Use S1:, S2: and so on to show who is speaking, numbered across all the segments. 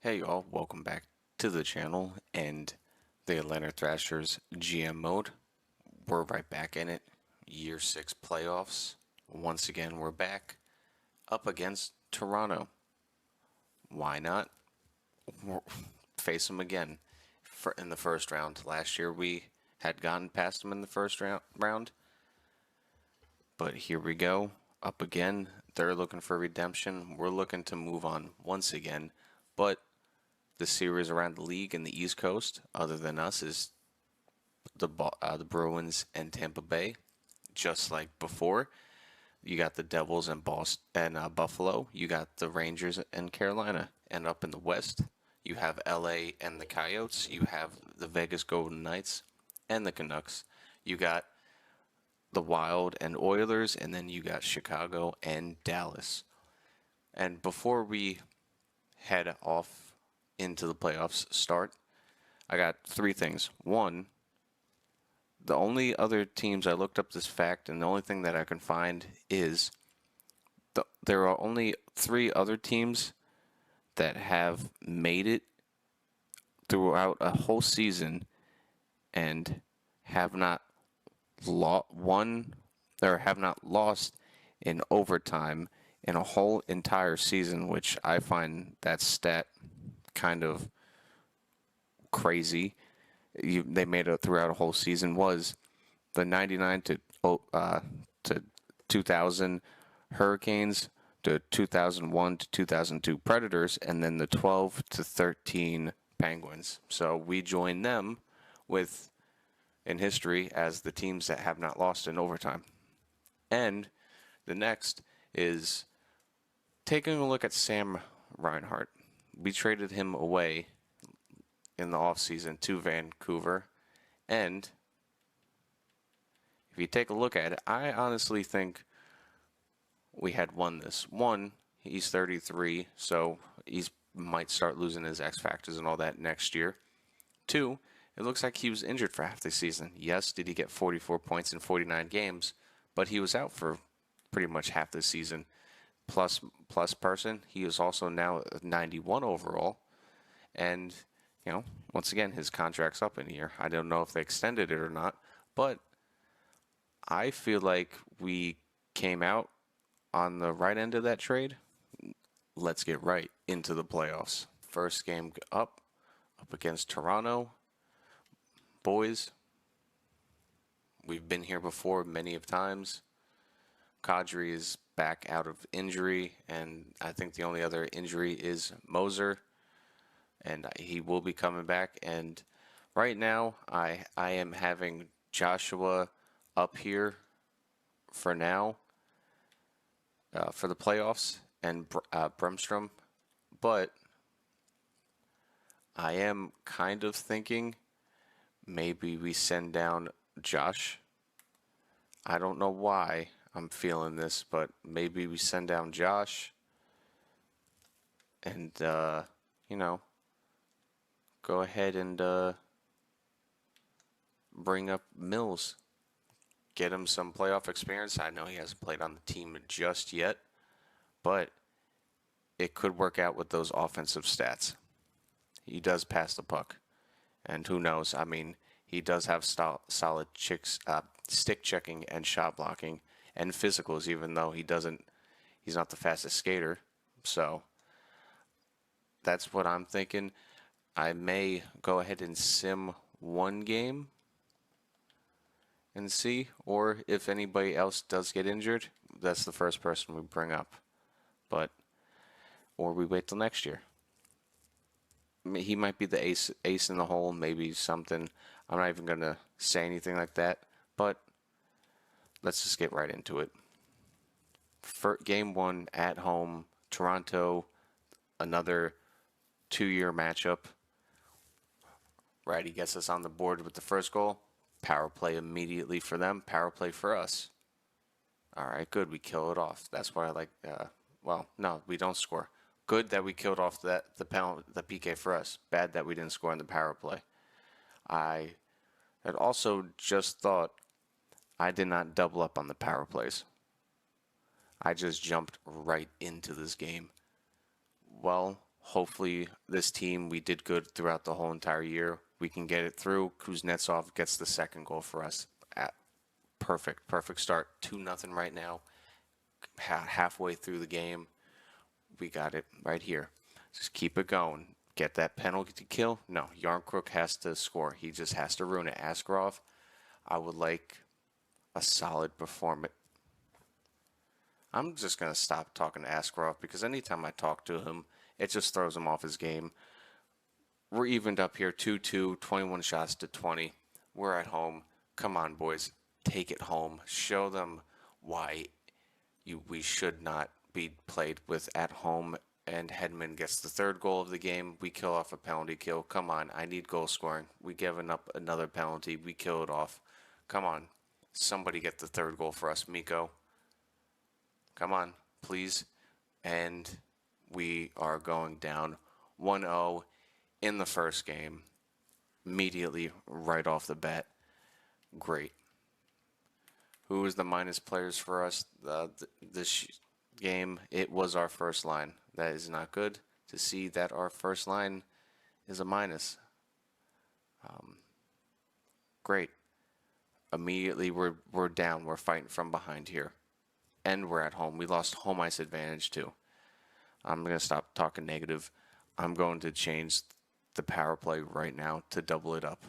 S1: Hey y'all, welcome back to the channel and the Atlanta Thrashers GM mode. We're right back in it. Year 6 playoffs. Once again, we're back up against Toronto. Why not face them again in the first round? Last year we had gotten past them in the first round, but here we go. Up again. They're looking for redemption. We're looking to move on once again, but the series around the league in the East Coast, other than us, is the Bruins and Tampa Bay. Just like before, you got the Devils and Boston and Buffalo. You got the Rangers and Carolina. And up in the West, you have LA and the Coyotes. You have the Vegas Golden Knights and the Canucks. You got the Wild and Oilers, and then you got Chicago and Dallas. And before we head off into the playoffs start, I got three things. One, the only other teams I looked up this fact, and the only thing that I can find is there are only three other teams that have made it throughout a whole season and have not won or have not lost in overtime in a whole entire season, which I find that stat kind of crazy. They made it throughout a whole season. Was the 99 to 2000 Hurricanes, the 2001 to 2002 Predators, and then the 12 to 13 Penguins. So we join them with in history as the teams that have not lost in overtime. And the next is taking a look at Sam Reinhart. We traded him away in the offseason to Vancouver. And if you take a look at it, I honestly think we had won this. One, he's 33, so he might start losing his X factors and all that next year. Two, it looks like he was injured for half the season. Yes, did he get 44 points in 49 games, but he was out for pretty much half the season. Plus person, he is also now 91 overall. And, once again, his contract's up in a year. I don't know if they extended it or not, but I feel like we came out on the right end of that trade. Let's get right into the playoffs. First game up against Toronto. Boys, we've been here before many of times. Kadri is back out of injury, and I think the only other injury is Moser, and he will be coming back. And right now, I am having Joshua up here for now for the playoffs and Bremstrom, but I am kind of thinking maybe we send down Josh. I don't know why I'm feeling this, but maybe we send down Josh and, go ahead and bring up Mills. Get him some playoff experience. I know he hasn't played on the team just yet, but it could work out with those offensive stats. He does pass the puck, and who knows? I mean, he does have solid stick checking and shot blocking and physicals, even though he's not the fastest skater. So that's what I'm thinking. I may go ahead and sim one game and see, or if anybody else does get injured, that's the first person we bring up. Or we wait till next year. He might be the ace in the hole, maybe something. I'm not even going to say anything like that, but let's just get right into it. Game 1 at home, Toronto, another 2-year matchup. Right, he gets us on the board with the first goal. Power play immediately for them, power play for us. All right, good, we kill it off. That's why I like, no, we don't score. Good that we killed off the PK for us. Bad that we didn't score in the power play. I had also just thought I did not double up on the power plays. I just jumped right into this game. Well, Hopefully, this team, we did good throughout the whole entire year. We can get it through. Kuznetsov gets the second goal for us. Perfect start. 2-0 right now. Halfway through the game, we got it right here. Just keep it going. Get that penalty kill. No, Yarncrook has to score. He just has to ruin it. Askarov, I would like a solid performance. I'm just going to stop talking to Askarov because anytime I talk to him, it just throws him off his game. We're evened up here 2-2, 21 shots to 20. We're at home. Come on, boys. Take it home. Show them why we should not be played with at home. And Hedman gets the third goal of the game. We kill off a penalty kill. Come on. I need goal scoring. We given up another penalty. We kill it off. Come on. Somebody get the third goal for us, Miko. Come on, please. And we are going down 1-0 in the first game. Immediately, right off the bat. Great. Who was the minus players for us this game? It was our first line. That is not good to see that our first line is a minus. Great. Immediately, we're down. We're fighting from behind here. And we're at home. We lost home ice advantage too. I'm going to stop talking negative. I'm going to change the power play right now to double it up.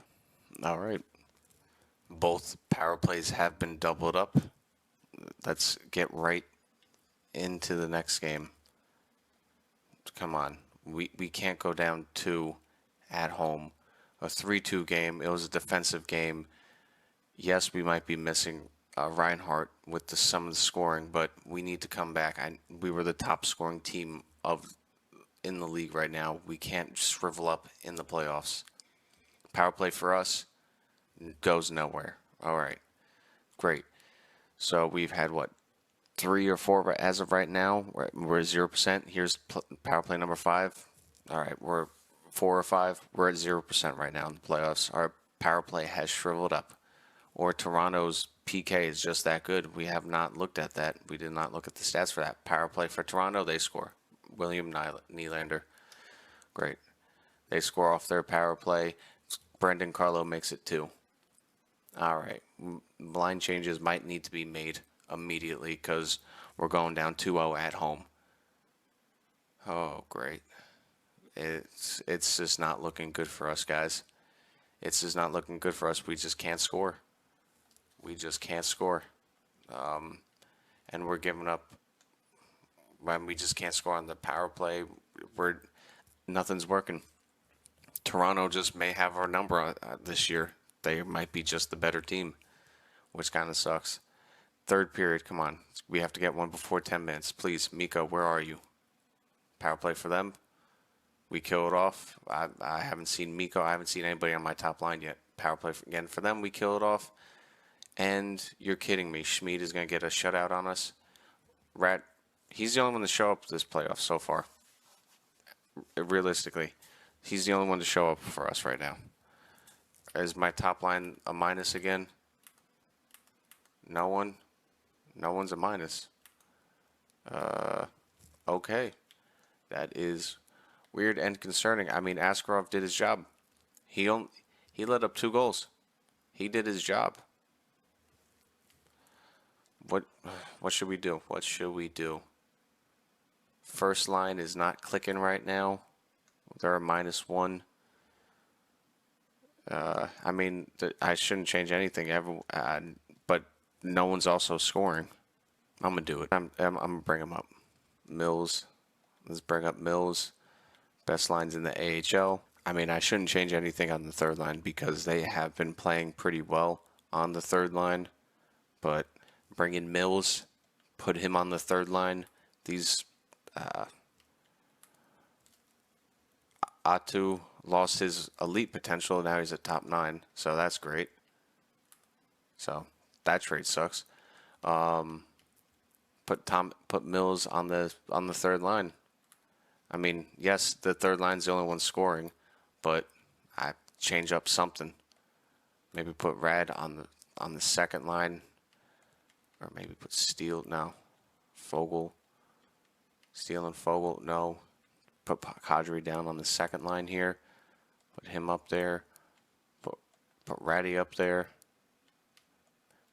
S1: All right. Both power plays have been doubled up. Let's get right into the next game. Come on. We can't go down 2 at home. A 3-2 game. It was a defensive game. Yes, we might be missing Reinhardt with some of the scoring, but we need to come back. We were the top scoring team in the league right now. We can't shrivel up in the playoffs. Power play for us goes nowhere. All right, great. So we've had 3 or 4 as of right now. We're 0%. Here's power play number 5. All right, we're 4 or 5. We're at 0% right now in the playoffs. Our power play has shriveled up. Or Toronto's PK is just that good. We have not looked at that. We did not look at the stats for that. Power play for Toronto, they score. William Nylander. Great. They score off their power play. Brendan Carlo makes it 2. All right. Line changes might need to be made immediately because we're going down 2-0 at home. Oh, great. It's just not looking good for us, guys. It's just not looking good for us. We just can't score. We just can't score. And we're giving up when we just can't score on the power play. Nothing's working. Toronto just may have our number this year. They might be just the better team, which kind of sucks. Third period, come on. We have to get one before 10 minutes. Please, Miko, where are you? Power play for them. We kill it off. I haven't seen Miko. I haven't seen anybody on my top line yet. Power play again for them. We kill it off. And you're kidding me. Schmid is going to get a shutout on us. He's the only one to show up this playoff so far. Realistically, he's the only one to show up for us right now. Is my top line a minus again? No one? No one's a minus. Okay. That is weird and concerning. I mean, Askarov did his job. He let up 2 goals. He did his job. What should we do? What should we do? First line is not clicking right now. They're a -1. I mean, I shouldn't change anything ever, but no one's also scoring. I'm gonna do it. I'm gonna bring him up. Mills. Let's bring up Mills. Best lines in the AHL. I mean, I shouldn't change anything on the third line because they have been playing pretty well on the third line. But bring in Mills, put him on the third line. These Atu lost his elite potential. Now he's at top 9, so that's great. So that trade sucks. Put Mills on the third line. I mean, yes, the third line's the only one scoring, but I change up something. Maybe put Rad on the second line, or maybe put Steele. No, Fogel. Steele and Fogel. No, Put Kadri down on the second line here. Put him up there. Put Ratty up there.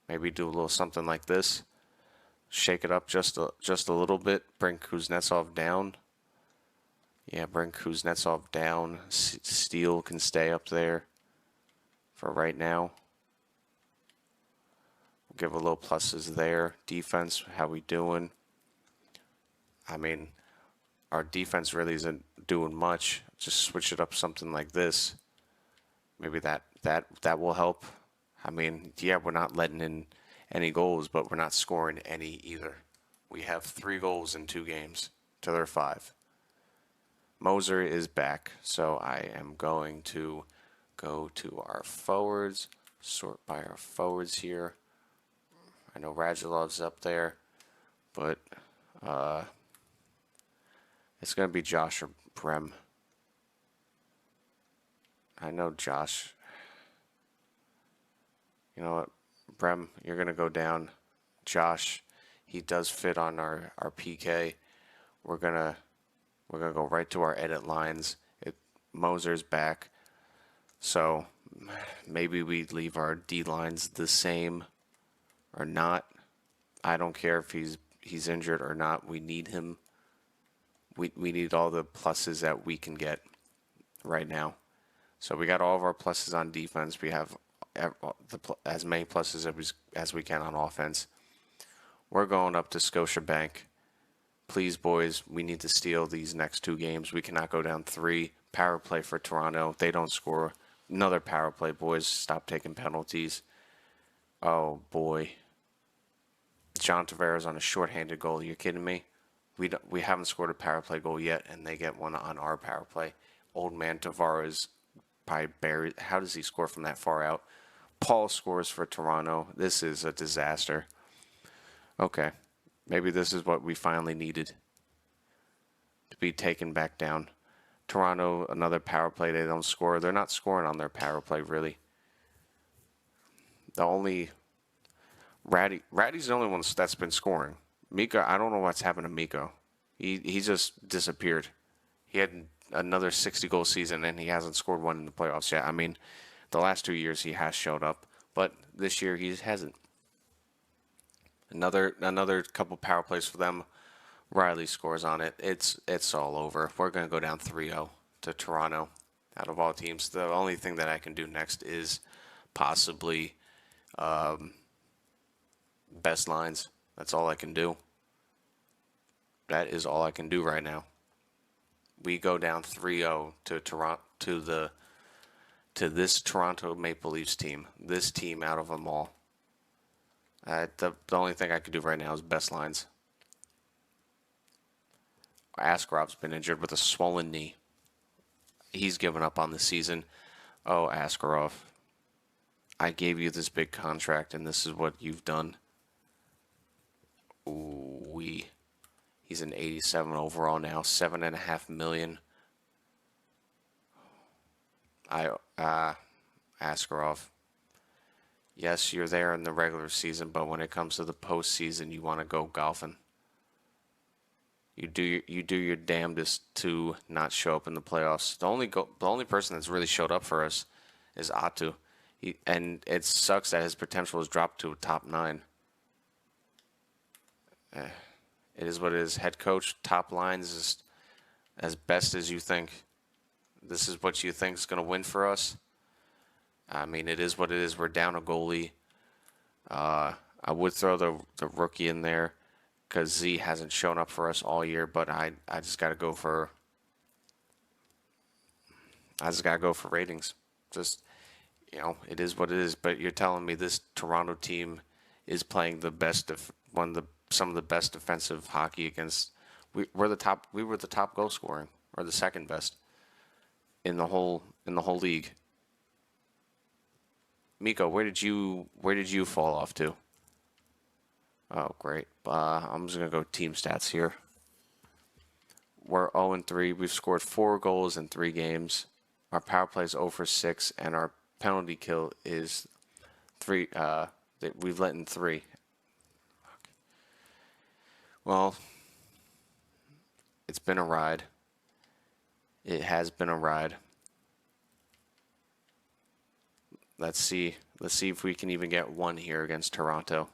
S1: Maybe do a little something like this. Shake it up just a little bit. Bring Kuznetsov down. Yeah, bring Kuznetsov down. Steele can stay up there for right now. Give a little pluses there. Defense, how we doing? I mean, our defense really isn't doing much. Just switch it up something like this. Maybe that will help. I mean, yeah, we're not letting in any goals, but we're not scoring any either. We have 3 goals in 2 games to their 5. Moser is back, so I am going to go to our forwards, sort by our forwards here. I know Radulov's up there, but it's going to be Josh or Brem. I know Josh. You know what, Brem, you're going to go down. Josh, he does fit on our PK. We're going to go right to our edit lines. Moser's back. So maybe we leave our D lines the same or not. I don't care if he's injured or not. We need him. We need all the pluses that we can get right now. So we got all of our pluses on defense. We have as many pluses as we can on offense. We're going up to Scotiabank. Please, boys, we need to steal these next 2 games. We cannot go down 3. Power play for Toronto. They don't score. Another power play, boys. Stop taking penalties. Oh, boy. John Tavares on a shorthanded goal. Are you kidding me? We haven't scored a power play goal yet, and they get one on our power play. Old man Tavares by Barry. How does he score from that far out? Paul scores for Toronto. This is a disaster. Okay. Maybe this is what we finally needed to be taken back down. Toronto, another power play. They don't score. They're not scoring on their power play, really. The only... Ratty's the only one that's been scoring. Mika, I don't know what's happened to Miko. He just disappeared. He had another 60-goal season, and he hasn't scored one in the playoffs yet. I mean, the last 2 years he has showed up, but this year he hasn't. Another couple power plays for them. Riley scores on it. It's all over. We're going to go down 3-0 to Toronto. Out of all teams, the only thing that I can do next is possibly best lines. That's all I can do. That is all I can do right now. We go down 3-0 to Toronto, to this Toronto Maple Leafs team. This team out of them all. The only thing I can do right now is best lines. Askarov's been injured with a swollen knee. He's given up on the season. Oh, Askarov, I gave you this big contract, and this is what you've done. Ooh, he's an 87 overall now, $7.5 million. Askarov. Yes, you're there in the regular season, but when it comes to the postseason, you want to go golfing. You do your damnedest to not show up in the playoffs. The only person that's really showed up for us is Atu, and it sucks that his potential has dropped to a top 9. It is what it is. Head coach, top lines is as best as you think. This is what you think is going to win for us. I mean, it is what it is. We're down a goalie. I would throw the rookie in there because Z hasn't shown up for us all year, but I just got to go for ratings. Just, it is what it is. But you're telling me this Toronto team is playing the best of some of the best defensive hockey against. We were the top goal scoring, or the second best in the whole league. Miko, where did you fall off to? Oh, great. I'm just going to go team stats here. We're 0-3. We've scored 4 goals in 3 games. Our power play is 0 for 6, and our penalty kill is 3. We've let in 3. Well, it's been a ride. It has been a ride. Let's see. Let's see if we can even get one here against Toronto.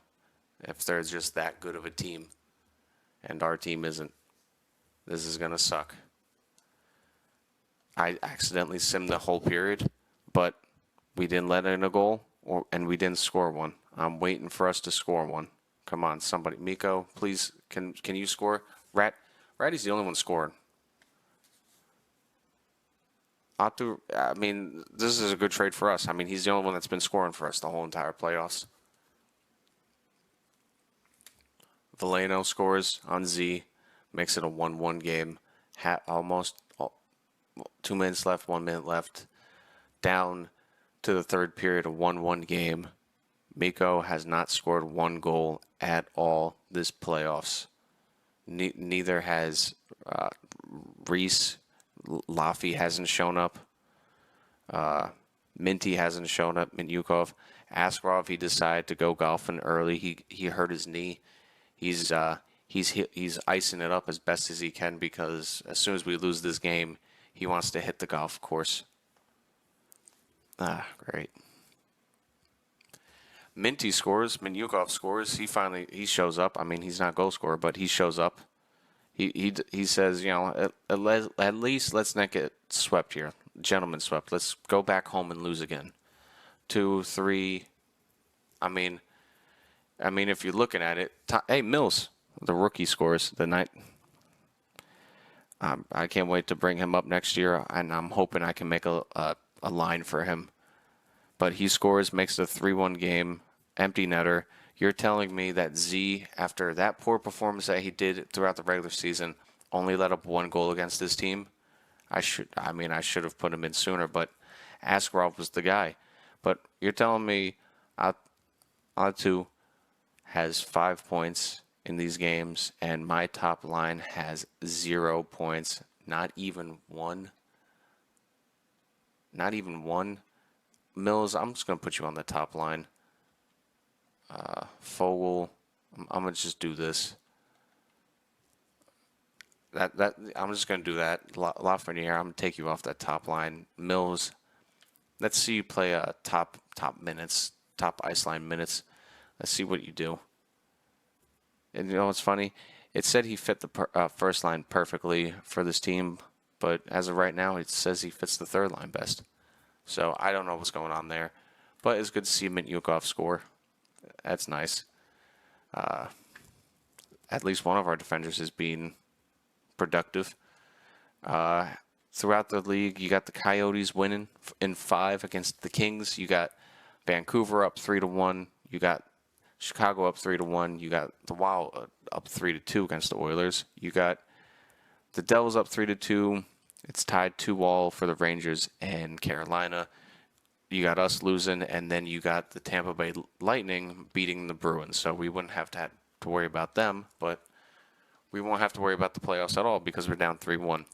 S1: If they're just that good of a team, and our team isn't, this is gonna suck. I accidentally simmed the whole period, but we didn't let in a goal, and we didn't score one. I'm waiting for us to score one. Come on, somebody. Miko, please, can you score? Ratty's the only one scoring. I mean, this is a good trade for us. I mean, he's the only one that's been scoring for us the whole entire playoffs. Valeno scores on Z, makes it a 1-1 game. Almost 2 minutes left, 1 minute left. Down to the third period, a 1-1 game. Miko has not scored one goal at all this playoffs. Neither has Reese. Laffy hasn't shown up. Minty hasn't shown up. Minyukov. Askarov, he decided to go golfing early. He hurt his knee. He's icing it up as best as he can because as soon as we lose this game, he wants to hit the golf course. Great. Minty scores. Minyukov scores. He shows up. I mean, he's not goal scorer, but he shows up. He says, you know, at least let's not get swept here. Gentlemen swept. Let's go back home and lose again. 2, 3. I mean, if you're looking at it, hey, Mills, the rookie scores the night. I can't wait to bring him up next year, and I'm hoping I can make a line for him. But he scores, makes the 3-1 game, empty netter. You're telling me that Z, after that poor performance that he did throughout the regular season, only let up one goal against this team? I should have put him in sooner, but Askarov was the guy. But you're telling me Atu has 5 points in these games, and my top line has 0 points. Not even one. Not even one. Mills, I'm just going to put you on the top line. Fogel, I'm going to just do this. I'm just going to do that. Lafreniere, I'm going to take you off that top line. Mills, let's see you play top minutes, top ice line minutes. Let's see what you do. And you know what's funny? It said he fit the first line perfectly for this team, but as of right now, it says he fits the third line best. So I don't know what's going on there. But it's good to see Minyukov score. That's nice. At least one of our defenders is being productive. Throughout the league, you got the Coyotes winning in 5 against the Kings. You got Vancouver up 3-1. You got Chicago up 3-1. You got the Wild up 3-2 against the Oilers. You got the Devils up 3-2. It's tied 2-2 for the Rangers and Carolina. You got us losing, and then you got the Tampa Bay Lightning beating the Bruins. So we wouldn't have to worry about them, but we won't have to worry about the playoffs at all because we're down 3-1.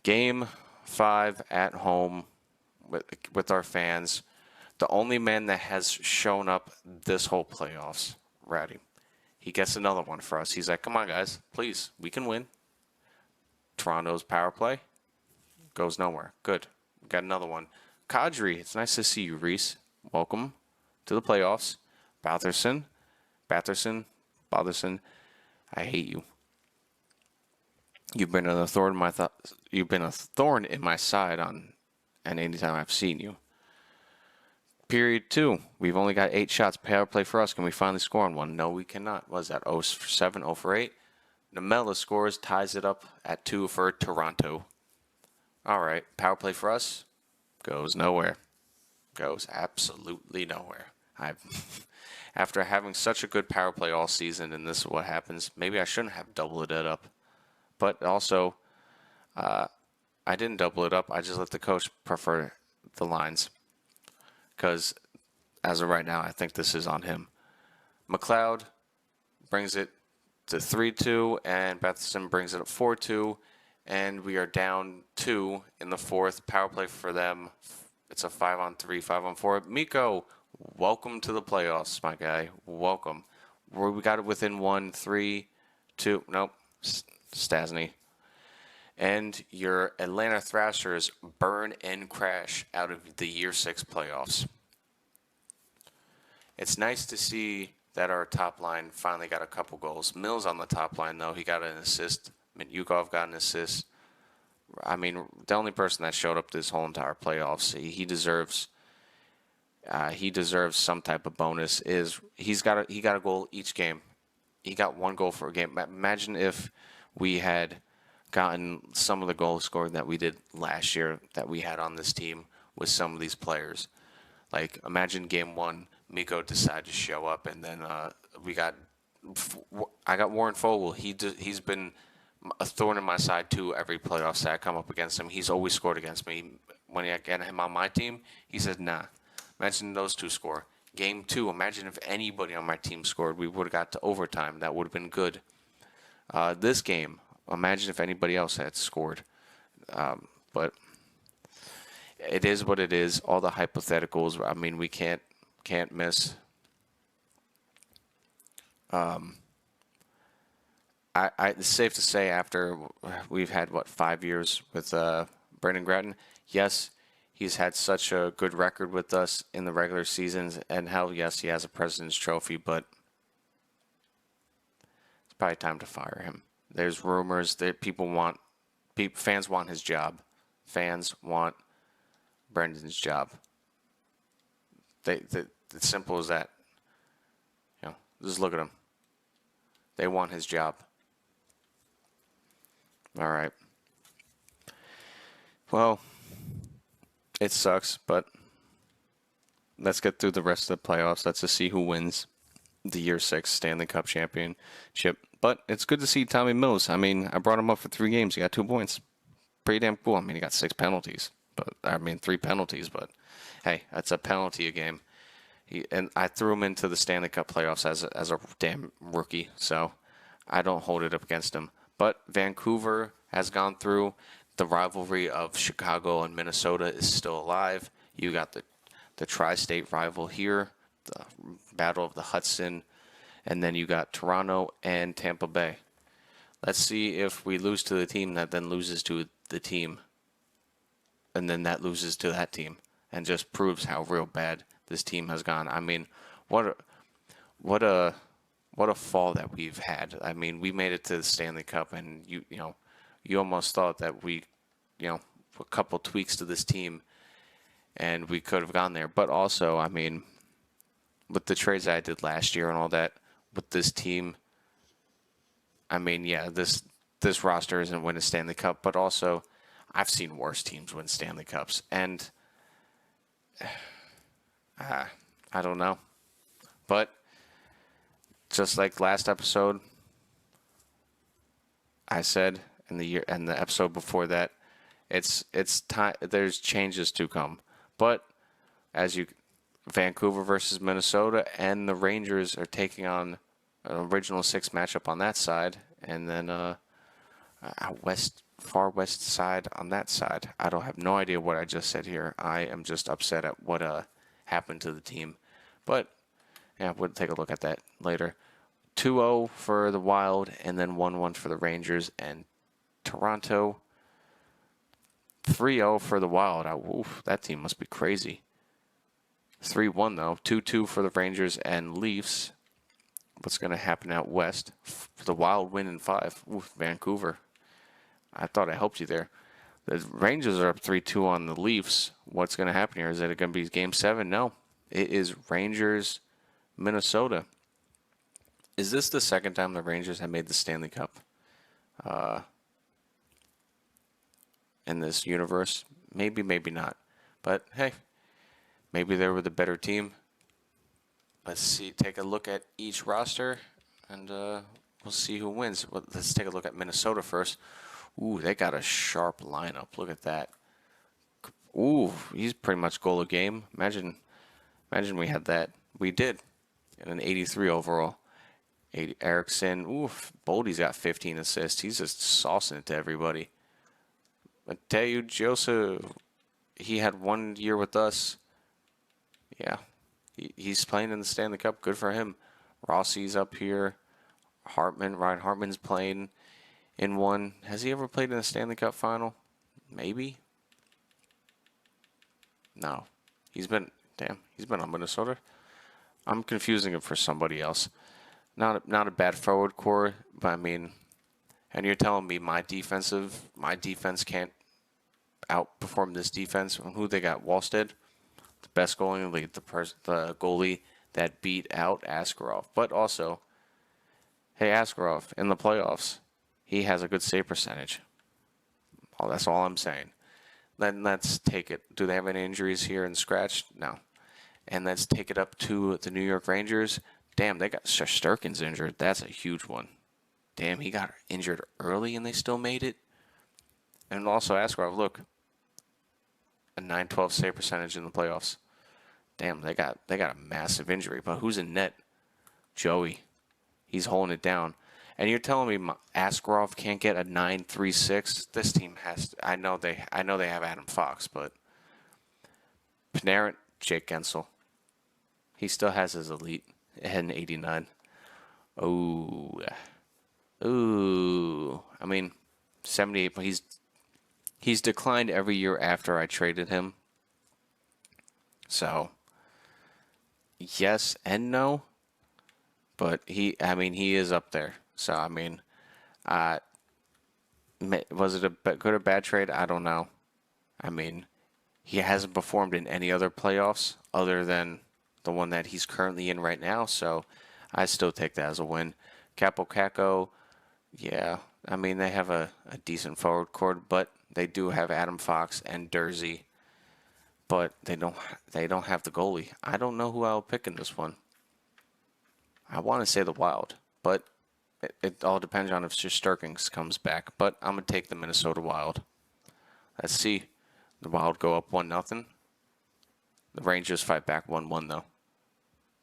S1: Game 5 at home with our fans. The only man that has shown up this whole playoffs, Ratty. He gets another one for us. He's like, come on, guys, please, we can win. Toronto's power play goes nowhere. Good. We got another one. Kadri, it's nice to see you, Reese. Welcome to the playoffs. Batherson, I hate you. You've been a thorn in my side and anytime I've seen you. Period 2. We've only got 8 shots. Power play for us. Can we finally score on one? No, we cannot. What is that? 0 for 7, 0 for 8. Namela scores, ties it up at 2 for Toronto. All right, power play for us goes nowhere. Goes absolutely nowhere. After having such a good power play all season, and this is what happens, maybe I shouldn't have doubled it up. But also, I didn't double it up. I just let the coach prefer the lines. Because as of right now, I think this is on him. McLeod brings it to 3-2, and Batherson brings it up 4-2, and we are down 2 in the 4th. Power play for them. It's a 5-on-3, 5-on-4. Miko, welcome to the playoffs, my guy. Welcome. We got it within 1, 3, 2. Nope. Stasny. and your Atlanta Thrashers burn and crash out of the Year 6 playoffs. It's nice to see that our top line finally got a couple goals. Mills on the top line, though, he got an assist. Minyukov got an assist. I mean, the only person that showed up this whole entire playoffs, he deserves some type of bonus. He got a goal each game. He got one goal for a game. Imagine if we had gotten some of the goals scored that we did last year that we had on this team with some of these players. Like, imagine game one, Mikko decided to show up, and then I got Warren Fogle. He's been a thorn in my side too. Every playoffs that I come up against him, he's always scored against me. When I get him on my team, he said, "Nah." Imagine those two score. Game two, imagine if anybody on my team scored. We would have got to overtime. That would have been good. This game, imagine if anybody else had scored. But it is what it is. All the hypotheticals. I mean, we can't miss. It's safe to say after we've had 5 years with Brendan Gratton. Yes, he's had such a good record with us in the regular seasons, and hell, yes, he has a President's Trophy, but it's probably time to fire him. There's rumors that fans want his job. Fans want Brendan's job. It's simple as that. Just look at him. They want his job. All right. Well, it sucks, but let's get through the rest of the playoffs. Let's just see who wins the Year 6 Stanley Cup championship. But it's good to see Tommy Mills. I mean, I brought him up for 3 games. He got 2 points. Pretty damn cool. I mean, he got 6 penalties. 3 penalties, but hey, that's a penalty a game. And I threw him into the Stanley Cup playoffs as a damn rookie, so I don't hold it up against him. But Vancouver has gone through. The rivalry of Chicago and Minnesota is still alive. You got the tri-state rival here, the Battle of the Hudson, and then you got Toronto and Tampa Bay. Let's see if we lose to the team that then loses to the team, and then that loses to that team, and just proves how real bad this team has gone. I mean, what a fall that we've had. I mean, we made it to the Stanley Cup, and you almost thought that we, a couple tweaks to this team, and we could have gone there. But also, I mean, with the trades I did last year and all that, with this team, I mean, yeah, this roster isn't winning Stanley Cup, but also, I've seen worse teams win Stanley Cups, and I don't know. But just like last episode, I said in the episode before that, it's time. There's changes to come. But Vancouver versus Minnesota and the Rangers are taking on an original 6 matchup on that side, and then a far west side on that side. I don't have no idea what I just said here. I am just upset at what happened to the team. But yeah, we'll take a look at that later. 2-0 for the Wild, and then 1-1 for the Rangers, and Toronto 3-0 for the Wild. That team must be crazy. 3-1 though. 2-2 for the Rangers and Leafs. What's going to happen out west? The Wild win in 5. Vancouver. I thought I helped you there. The Rangers are up 3-2 on the Leafs. What's going to happen here? Is it going to be Game 7? No. It is Rangers, Minnesota. Is this the second time the Rangers have made the Stanley Cup in this universe? Maybe, maybe not. But, hey, maybe they were the better team. Let's see. Take a look at each roster, and we'll see who wins. Well, let's take a look at Minnesota first. They got a sharp lineup. Look at that. He's pretty much goal a game. Imagine we had that. We did. And an 83 overall. Erickson. Boldy's got 15 assists. He's just saucing it to everybody. I tell you, Joseph, he had 1 year with us. Yeah. He's playing in the Stanley Cup. Good for him. Rossi's up here. Ryan Hartman's playing in one. Has he ever played in a Stanley Cup final? Maybe. No. He's been on Minnesota. I'm confusing him for somebody else. Not a bad forward core, but I mean, and you're telling me my defense can't outperform this defense? Who they got? Wallstead, the best goalie in the league, the goalie that beat out Askarov. But also, hey, Askarov in the playoffs, he has a good save percentage. Oh, that's all I'm saying. Then let's take it. Do they have any injuries here in scratch? No. And let's take it up to the New York Rangers. Damn, they got Shesterkin's injured. That's a huge one. Damn, he got injured early and they still made it. And also Askarov, look, a 912 save percentage in the playoffs. Damn, they got a massive injury. But who's in net? Joey. He's holding it down. And you're telling me Askarov can't get a 936? This team has to, I know they have Adam Fox, but Panarin, Jake Gensel. He still has his elite at an 89. Ooh. I mean, 78, but he's declined every year after I traded him. So, yes and no. But he is up there. So, I mean, was it a good or bad trade? I don't know. I mean, he hasn't performed in any other playoffs other than the one that he's currently in right now. So, I still take that as a win. Capo Caco, yeah. I mean, they have a decent forward core, but they do have Adam Fox and Dursey. But they don't have the goalie. I don't know who I'll pick in this one. I want to say the Wild, but it all depends on if Shesterkin comes back. But I'm going to take the Minnesota Wild. Let's see. The Wild go up 1-0. The Rangers fight back 1-1, though.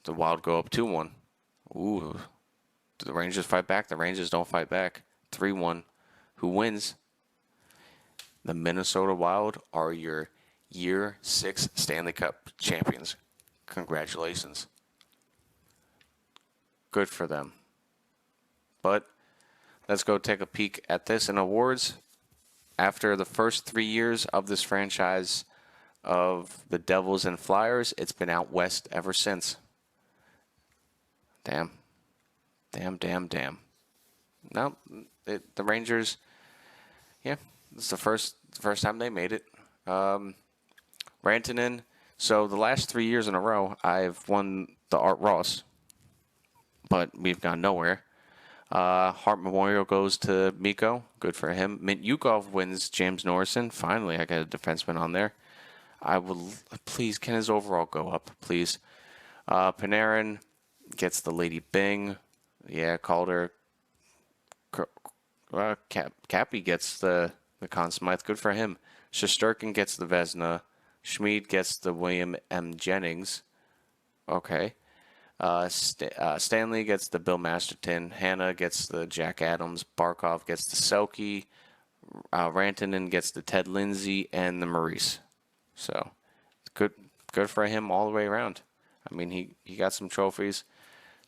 S1: The Wild go up 2-1. Ooh. Do the Rangers fight back? The Rangers don't fight back. 3-1. Who wins? The Minnesota Wild are your Year 6 Stanley Cup champions. Congratulations. Good for them. But let's go take a peek at this in awards. After the first 3 years of this franchise of the Devils and Flyers, it's been out west ever since. Damn. No, the Rangers, yeah, it's the first time they made it. Rantanen, so the last 3 years in a row, I've won the Art Ross, but we've gone nowhere. Hart Memorial goes to Mikko. Good for him. Mint Yukov wins James Norrison. Finally, I got a defenseman on there. I will, please, can his overall go up, please? Panarin gets the Lady Bing. Yeah, Calder. Cappy gets the Conn Smythe. Good for him. Shesterkin gets the Vezina. Schmid gets the William M. Jennings. Okay. Stanley gets the Bill Masterton. Hannah gets the Jack Adams. Barkov gets the Selke. Rantanen gets the Ted Lindsay and the Maurice. So, good for him all the way around. I mean, he got some trophies.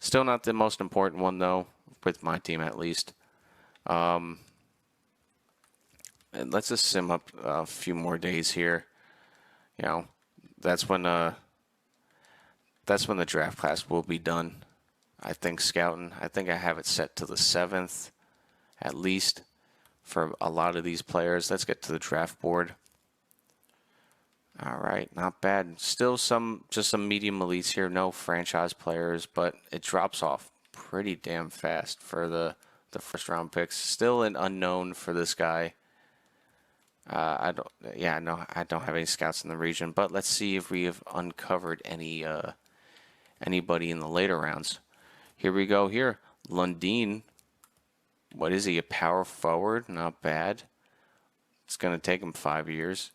S1: Still not the most important one, though, with my team at least. And let's just sim up a few more days here. You know, that's when the draft class will be done. I think scouting. I think I have it set to the 7th, at least, for a lot of these players. Let's get to the draft board. All right, not bad. Still just some medium elites here. No franchise players, but it drops off pretty damn fast for the first round picks. Still an unknown for this guy. I don't have any scouts in the region, but let's see if we have uncovered anybody in the later rounds. Here we go. Here, Lundin. What is he? A power forward? Not bad. It's going to take him 5 years,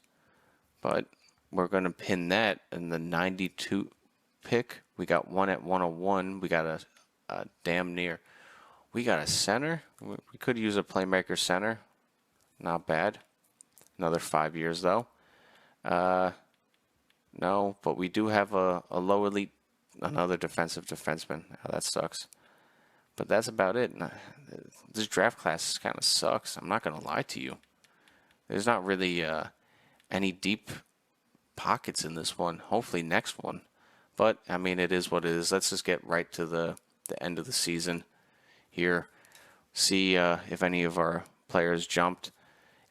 S1: but we're going to pin that in the 92 pick. We got one at 101. We got a damn near. We got a center. We could use a playmaker center. Not bad. Another 5 years, though. No, but we do have a low elite, another defensive defenseman. Oh, that sucks. But that's about it. This draft class kind of sucks. I'm not going to lie to you. There's not really any deep pockets in this one. Hopefully next one. But, I mean, it is what it is. Let's just get right to the end of the season here. See if any of our players jumped.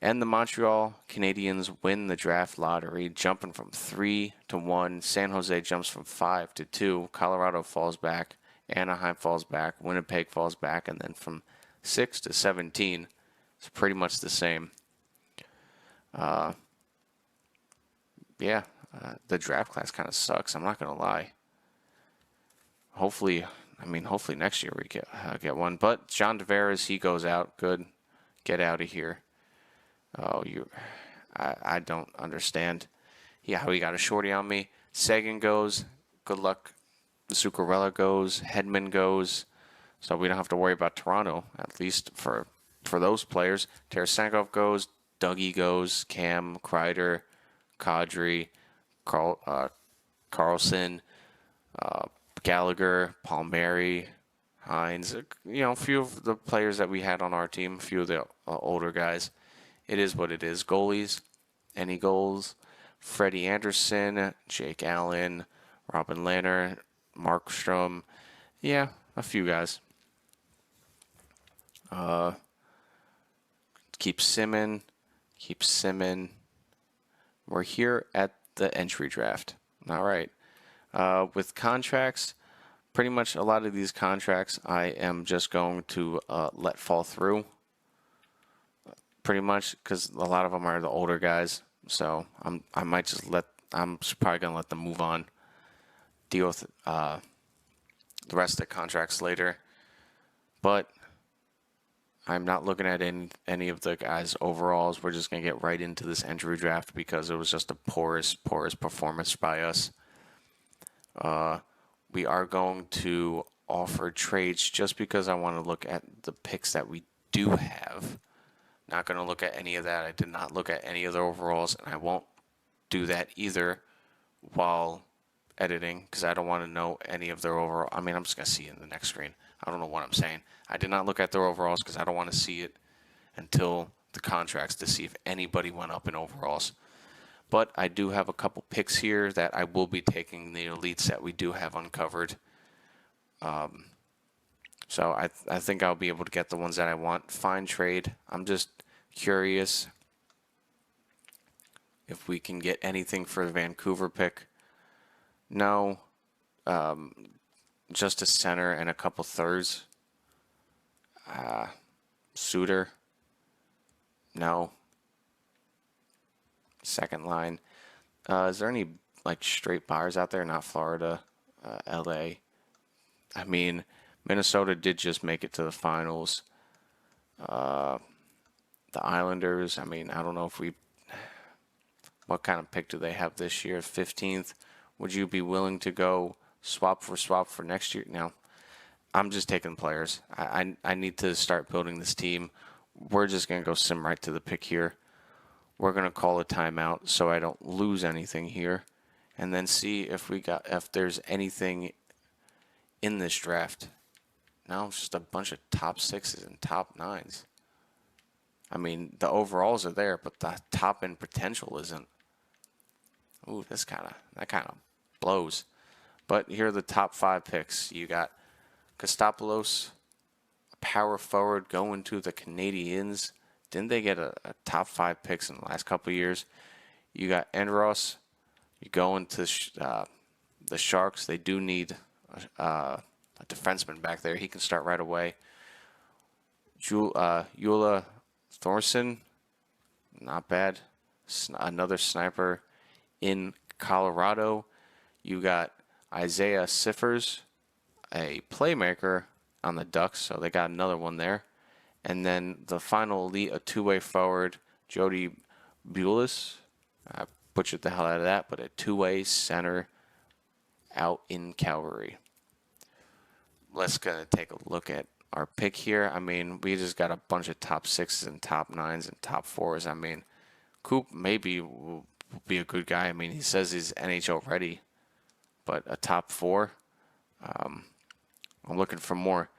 S1: And the Montreal Canadiens win the draft lottery, jumping from 3 to 1. San Jose jumps from 5 to 2. Colorado falls back. Anaheim falls back. Winnipeg falls back. And then from 6 to 17, it's pretty much the same. The draft class kind of sucks. I'm not going to lie. Hopefully next year we get one. But John Tavares, he goes out. Good. Get out of here. Oh, I don't understand. Yeah, how he got a shorty on me. Sagan goes. Good luck. Zuccarello goes. Hedman goes. So we don't have to worry about Toronto, at least for those players. Tarasenko goes. Dougie goes. Cam, Kreider, Kadri, Carlson, Gallagher, Palmieri, Hines. A few of the players that we had on our team. A few of the older guys. It is what it is. Goalies, any goals? Freddie Anderson, Jake Allen, Robin Lehner, Markstrom. Yeah, a few guys. Keep Simmon. We're here at the entry draft. All right. With contracts, pretty much a lot of these contracts I am just going to let fall through. Pretty much, because a lot of them are the older guys, so I'm probably gonna let them move on. Deal with the rest of the contracts later, but I'm not looking at any of the guys' overalls. We're just gonna get right into this entry draft because it was just a poorest performance by us. We are going to offer trades just because I want to look at the picks that we do have. Not going to look at any of that. I did not look at any of the overalls, and I won't do that either while editing because I don't want to know any of their overall. I mean, I'm just going to see it in the next screen. I don't know what I'm saying. I did not look at their overalls because I don't want to see it until the contracts to see if anybody went up in overalls. But I do have a couple picks here that I will be taking the elites that we do have uncovered. So I think I'll be able to get the ones that I want. Fine trade. I'm just curious if we can get anything for the Vancouver pick. No. Just a center and a couple thirds. Suter. No. Second line. Is there any straight buyers out there? Not Florida, LA. I mean, Minnesota did just make it to the finals. The Islanders, I mean, I don't know what kind of pick do they have this year? 15th. Would you be willing to go swap for next year? No. I'm just taking players. I need to start building this team. We're just going to go sim right to the pick here. We're going to call a timeout so I don't lose anything here. And then see if there's anything in this draft. No, it's just a bunch of top 6s and top 9s. I mean, the overalls are there, but the top end potential isn't. Ooh, that kind of blows. But here are the top 5 picks. You got Kostopoulos, a power forward, going to the Canadiens. Didn't they get a top 5 picks in the last couple of years? You got Andros. You go into the Sharks. They do need a defenseman back there. He can start right away. Eula Thorson, not bad. Another sniper in Colorado. You got Isaiah Siffers, a playmaker on the Ducks, so they got another one there. And then the final elite, a two-way forward, Jody Bulis. I butchered the hell out of that, but a two-way center out in Calgary. Let's gonna take a look at our pick here. I mean, we just got a bunch of top 6s and top 9s and top 4s. I mean, Coop maybe will be a good guy. I mean, he says he's NHL ready, but a top 4. I'm looking for more.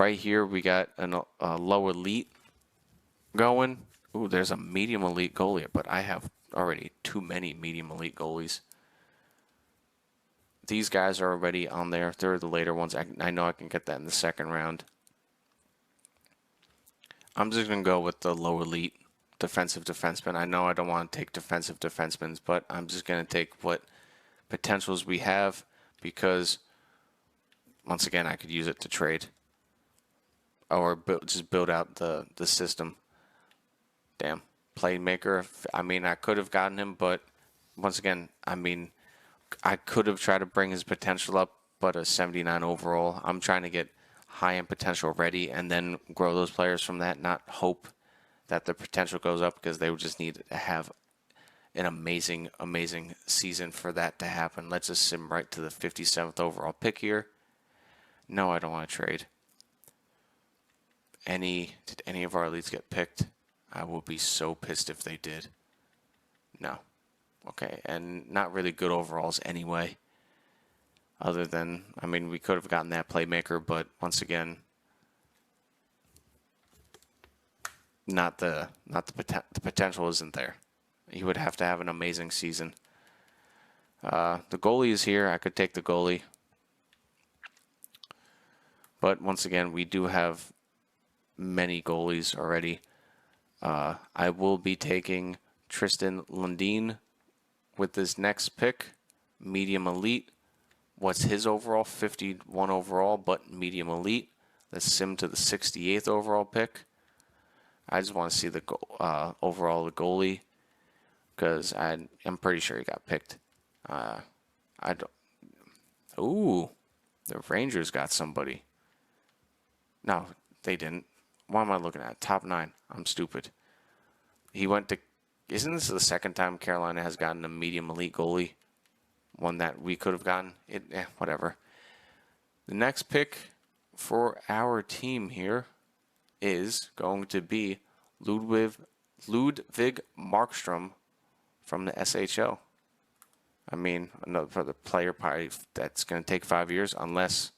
S1: right here we got a low elite going. Ooh, there's a medium elite goalie, but I have already too many medium elite goalies. These guys are already on there. They're the later ones. I know I can get that in the second round. I'm just going to go with the low elite defensive defenseman. I know I don't want to take defensive defensemen, but I'm just going to take what potentials we have because, once again, I could use it to trade or just build out the system. Damn. Playmaker. I mean, I could have gotten him, but once again, I mean, I could have tried to bring his potential up, but a 79 overall. I'm trying to get high-end potential ready and then grow those players from that, not hope that the potential goes up because they would just need to have an amazing, amazing season for that to happen. Let's just sim right to the 57th overall pick here. No, I don't want to trade. Did any of our elites get picked? I will be so pissed if they did. No. Okay, and not really good overalls anyway. Other than, I mean, we could have gotten that playmaker, but once again, the potential isn't there. He would have to have an amazing season. The goalie is here. I could take the goalie. But once again, we do have many goalies already. I will be taking Tristan Lundin with this next pick. Medium elite. What's his overall? 51 overall, but medium elite. Let's sim to the 68th overall pick. I just want to see the overall the goalie because I'm pretty sure he got picked. I don't. Ooh, the Rangers got somebody. No, they didn't. What am I looking at? Top 9. I'm stupid. He went to. Isn't this the second time Carolina has gotten a medium elite goalie? One that we could have gotten. Whatever. The next pick for our team here is going to be Ludwig Markstrom from the SHL. I mean, for the player party, that's going to take 5 years unless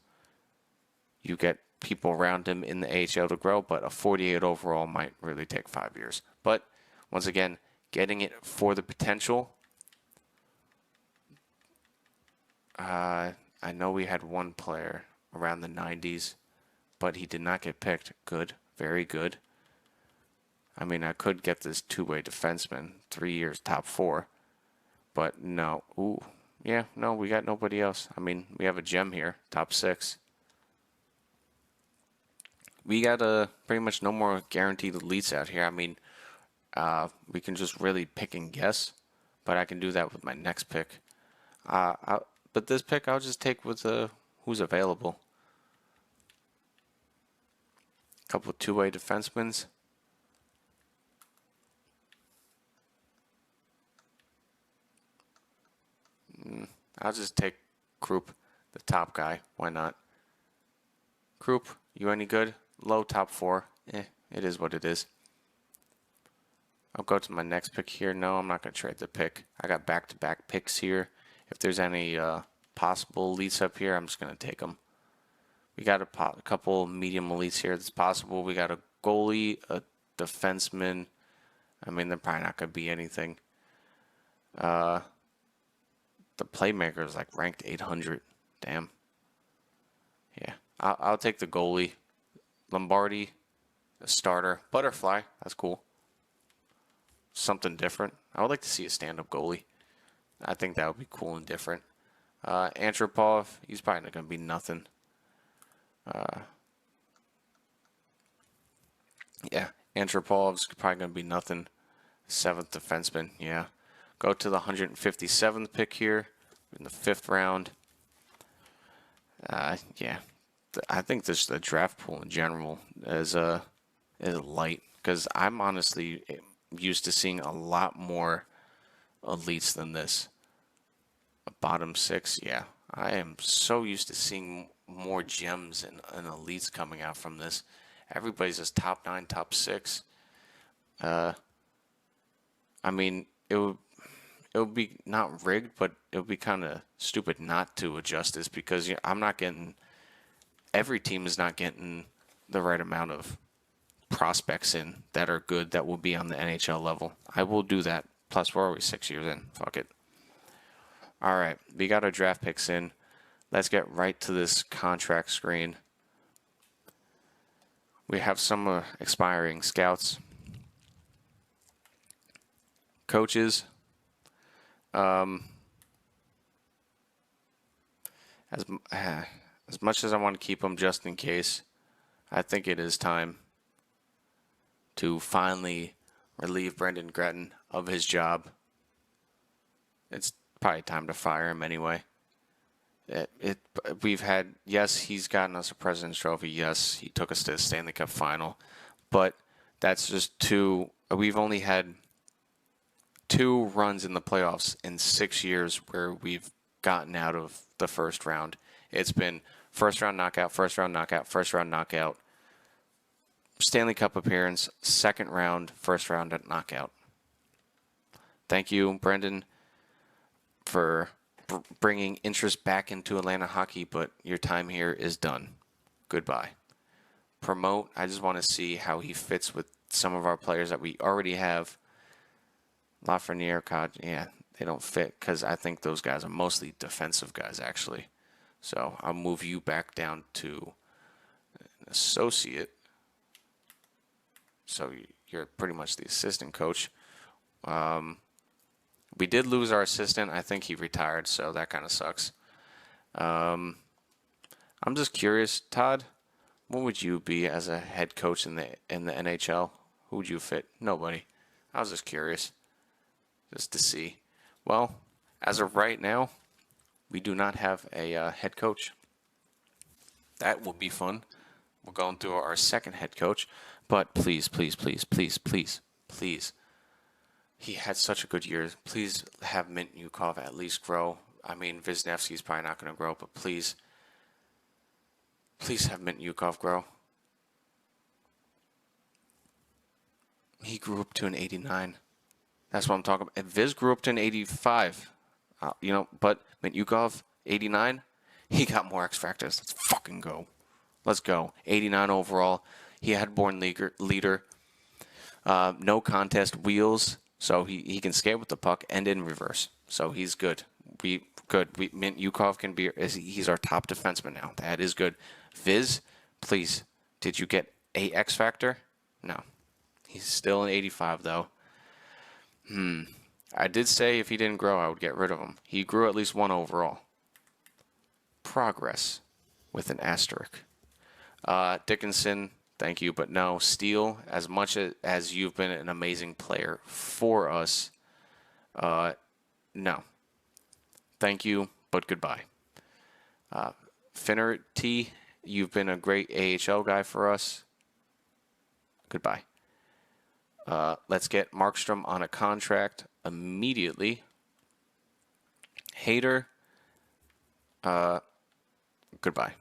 S1: you get people around him in the AHL to grow, but a 48 overall might really take 5 years. But once again, getting it for the potential. I know we had one player around the 90s, but he did not get picked. Good. Very good. I mean, I could get this two-way defenseman, 3 years, top 4. But no. Ooh. Yeah, no, we got nobody else. I mean, we have a gem here, top 6. We got pretty much no more guaranteed elites out here. I mean, we can just really pick and guess, but I can do that with my next pick. But this pick I'll just take with who's available. A couple of two-way defensemen. I'll just take Krupp, the top guy. Why not? Krupp, you any good? Low top 4. It is what it is. I'll go to my next pick here. No, I'm not going to trade the pick. I got back-to-back picks here. If there's any possible elites up here, I'm just going to take them. We got a couple medium elites here that's possible. We got a goalie, a defenseman. I mean, they're probably not going to be anything. The playmaker is like ranked 800. Damn. Yeah, I'll take the goalie. Lombardi, a starter. Butterfly, that's cool. Something different. I would like to see a stand-up goalie. I think that would be cool and different. Antropov, he's probably not going to be nothing. Yeah, Antropov's probably going to be nothing. 7th defenseman, yeah. Go to the 157th pick here in the 5th round. Yeah, I think the draft pool in general is light because I'm honestly used to seeing a lot more elites than this. A bottom 6, yeah. I am so used to seeing more gems and elites coming out from this. Everybody's just top 9, top 6. I mean, it would be not rigged, but it would be kind of stupid not to adjust this because I'm not getting. Every team is not getting the right amount of prospects in that are good that will be on the NHL level. I will do that. Plus, we're always 6 years in. Fuck it. All right, we got our draft picks in. Let's get right to this contract screen. We have some expiring scouts, coaches. As as much as I want to keep them just in case, I think it is time to finally relieve Brendan Gratton of his job. It's probably time to fire him anyway. We've had, yes, he's gotten us a President's Trophy. Yes, he took us to the Stanley Cup final, but that's just two. We've only had 2 runs in the playoffs in 6 years where we've gotten out of the first round. It's been first round knockout, first round knockout, first round knockout, Stanley Cup appearance, second round, first round knockout. Thank you, Brendan, for bringing interest back into Atlanta hockey, but your time here is done. Goodbye. Promote, I just want to see how he fits with some of our players that we already have. Lafreniere, yeah, they don't fit because I think those guys are mostly defensive guys, actually. So I'll move you back down to an associate. So you're pretty much the assistant coach. We did lose our assistant. I think he retired, so that kind of sucks. I'm just curious, Todd, what would you be as a head coach in the NHL? Who would you fit? Nobody. I was just curious, just to see. Well, as of right now, we do not have a head coach. That will be fun. We're going through our second head coach, but please, please, please, please, please, please. He had such a good year. Please have Mintyukov at least grow. I mean, Wisniewski's probably not going to grow, but please have Mintyukov grow. He grew up to an 89. That's what I'm talking about. And Viz grew up to an 85. But Mintyukov, 89, he got more X factors. Let's fucking go. Let's go. 89 overall. He had born leader. No contest wheels. So he can skate with the puck and in reverse. So he's good. Mintyukov can be. He's our top defenseman now. That is good. Viz, please. Did you get a X factor? No. He's still an 85 though. I did say if he didn't grow, I would get rid of him. He grew at least 1 overall. Progress with an asterisk. Dickinson, thank you, but no. Steele, as much as you've been an amazing player for us, no. Thank you, but goodbye. Finnerty, you've been a great AHL guy for us. Goodbye. Let's get Markstrom on a contract immediately. Hader, goodbye.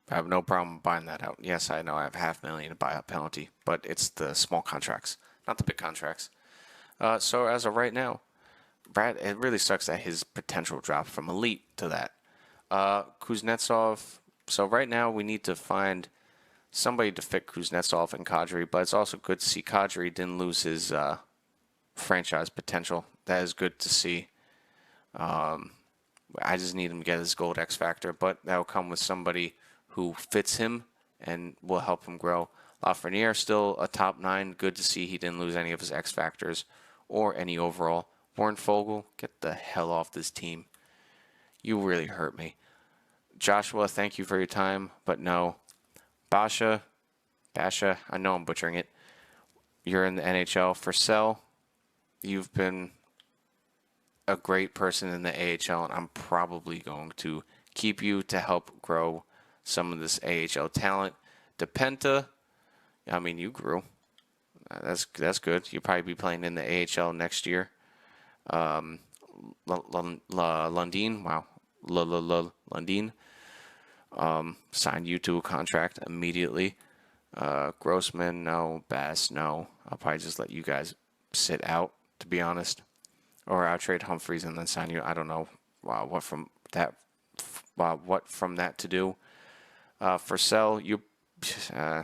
S1: I have no problem buying that out. Yes, I know I have $500,000 buyout penalty, but it's the small contracts, not the big contracts. So as of right now, Brad, it really sucks that his potential dropped from elite to that. Kuznetsov. So right now we need to find somebody to fit Kuznetsov and Kadri, but it's also good to see Kadri didn't lose his franchise potential. That is good to see. I just need him to get his gold X factor, but that will come with somebody who fits him and will help him grow. Lafreniere still a top 9. Good to see he didn't lose any of his X factors or any overall. Warren Fogle, get the hell off this team. You really hurt me. Joshua, thank you for your time, but no. Basha, I know I'm butchering it. You're in the NHL. For Sell, you've been a great person in the AHL, and I'm probably going to keep you to help grow some of this AHL talent. DePenta, I mean, you grew. That's good. You'll probably be playing in the AHL next year. Lundin, wow. Lundin. Signed you to a contract immediately. Grossman, no. Bass, no. I'll probably just let you guys sit out, to be honest. Or I'll trade Humphreys and then sign you. I don't know what from that to do. For sell, uh,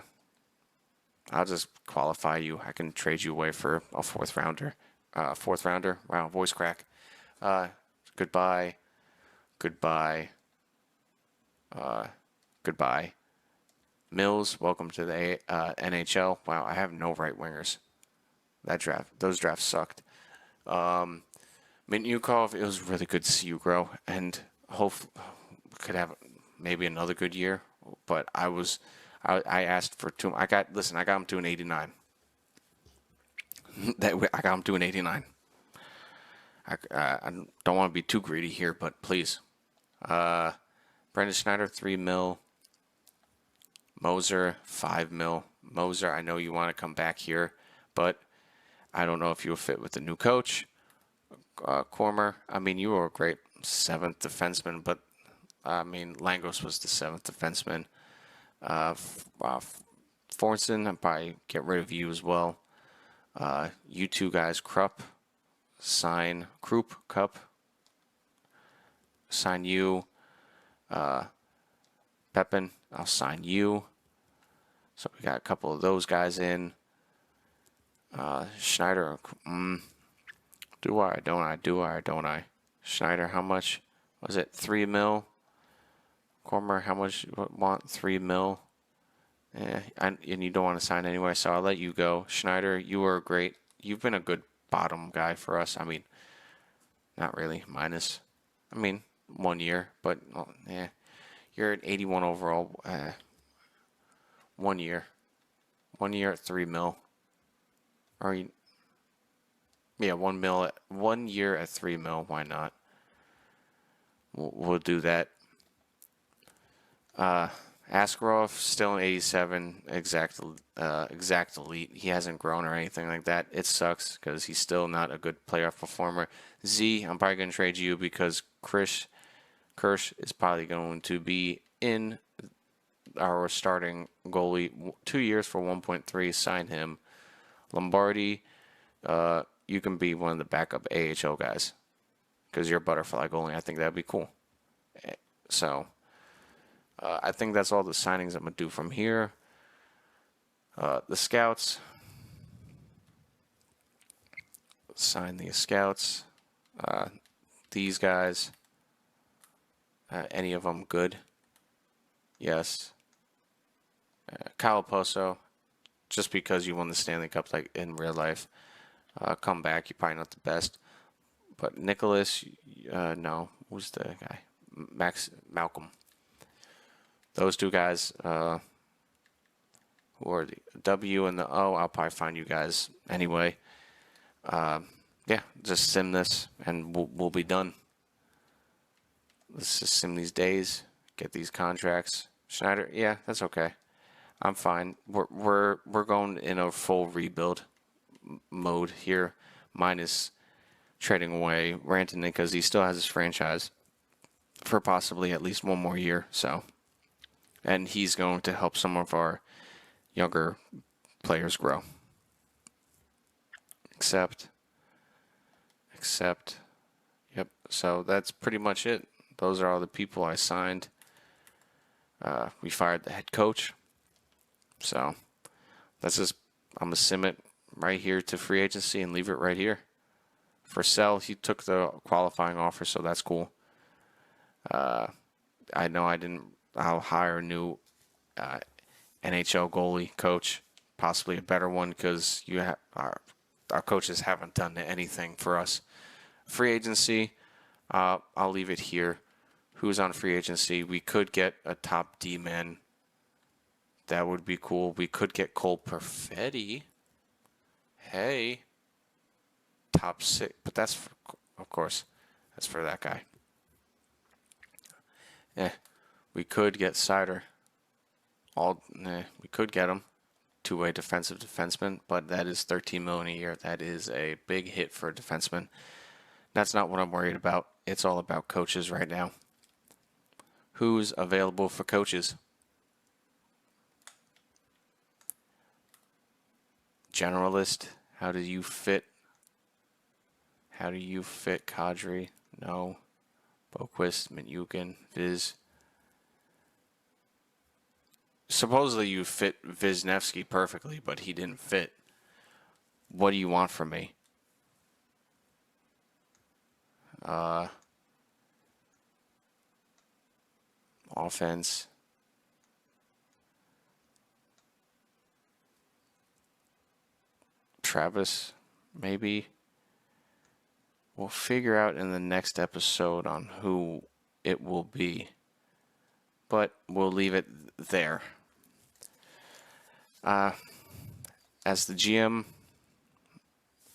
S1: I'll just qualify you. I can trade you away for a fourth rounder. Fourth rounder. Wow, voice crack. Uh, goodbye. Goodbye. Goodbye. Mills, welcome to the NHL. Wow, I have no right wingers. Those drafts sucked. Mintyukov, it was really good to see you grow, and hopefully could have maybe another good year. But I asked for two. I got him to an 89. I got him to an 89. I don't want to be too greedy here, but please. Brendan Schneider, 3 mil. Moser, 5 mil. Moser, I know you want to come back here, but I don't know if you'll fit with the new coach. Cormer, I mean, you were a great 7th defenseman, but I mean, Langos was the 7th defenseman. Fornson, I'll probably get rid of you as well. You two guys, Cup, sign you. Pepin, I'll sign you. So we got a couple of those guys in. Schneider, do I, don't I? Schneider, how much? Was it 3 mil? Cormer, how much you want? 3 mil? And you don't want to sign anyway, so I'll let you go. Schneider, you were great. You've been a good bottom guy for us. I mean, not really. Minus, 1 year, but yeah. You're at 81 overall. 1 year. 1 year at 3 mil. Or you, yeah, 1 year at 3 mil. Why not? We'll do that. Askarov still an 87, exact elite. He hasn't grown or anything like that. It sucks because he's still not a good playoff performer. Z, I'm probably going to trade you because Kirsch is probably going to be in our starting goalie 2 years for 1.3. Sign him. Lombardi, you can be one of the backup AHL guys because you're a butterfly goalie. I think that'd be cool. So I think that's all the signings I'm going to do from here. The scouts. Sign the scouts. These guys. Any of them good? Yes. Kyle Poso, just because you won the Stanley Cup like in real life, come back. You're probably not the best. But Nicholas, no. Who's the guy? Malcolm. Those two guys, who are the W and the O, I'll probably find you guys anyway. Yeah, just sim this and we'll be done. Let's just sim these days, get these contracts. Schneider, yeah, that's okay. I'm fine. We're going in a full rebuild mode here, minus trading away Rantanen because he still has his franchise for possibly at least 1 more year. So, and he's going to help some of our younger players grow. Accept. Yep. So that's pretty much it. Those are all the people I signed. We fired the head coach. So let's just, I'm going to sim it right here to free agency and leave it right here. For sell, he took the qualifying offer, so that's cool. I know I'll hire a new NHL goalie coach, possibly a better one because our coaches haven't done anything for us. Free agency, I'll leave it here. Who's on free agency? We could get a top D-man. That would be cool. We could get Cole Perfetti. Hey. Top 6. But that's, of course, that's for that guy. Yeah. We could get Sider. We could get him. Two-way defensive defenseman, but that is $13 million a year. That is a big hit for a defenseman. That's not what I'm worried about. It's all about coaches right now. Who's available for coaches? Generalist. How do you fit? Kadri? No. Boquist, Minyukin, Viz. supposedly you fit Wisniewski perfectly, but he didn't fit. What do you want from me? Offense. Travis, maybe. We'll figure out in the next episode on who it will be. But we'll leave it there. As the GM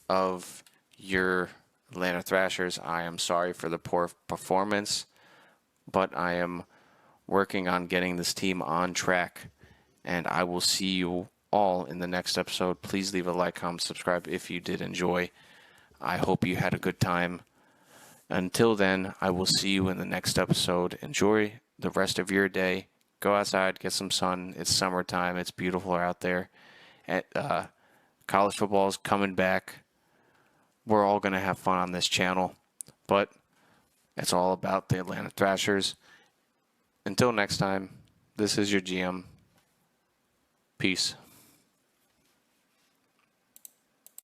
S1: of your Atlanta Thrashers, I am sorry for the poor performance, but I am working on getting this team on track, and I will see you all in the next episode. Please leave a like, comment, subscribe if you did enjoy. I hope you had a good time. Until then, I will see you in the next episode. Enjoy the rest of your day. Go outside, get some sun. It's summertime. It's beautiful out there. College football is coming back. We're all going to have fun on this channel, but it's all about the Atlanta Thrashers. Until next time, this is your GM. Peace.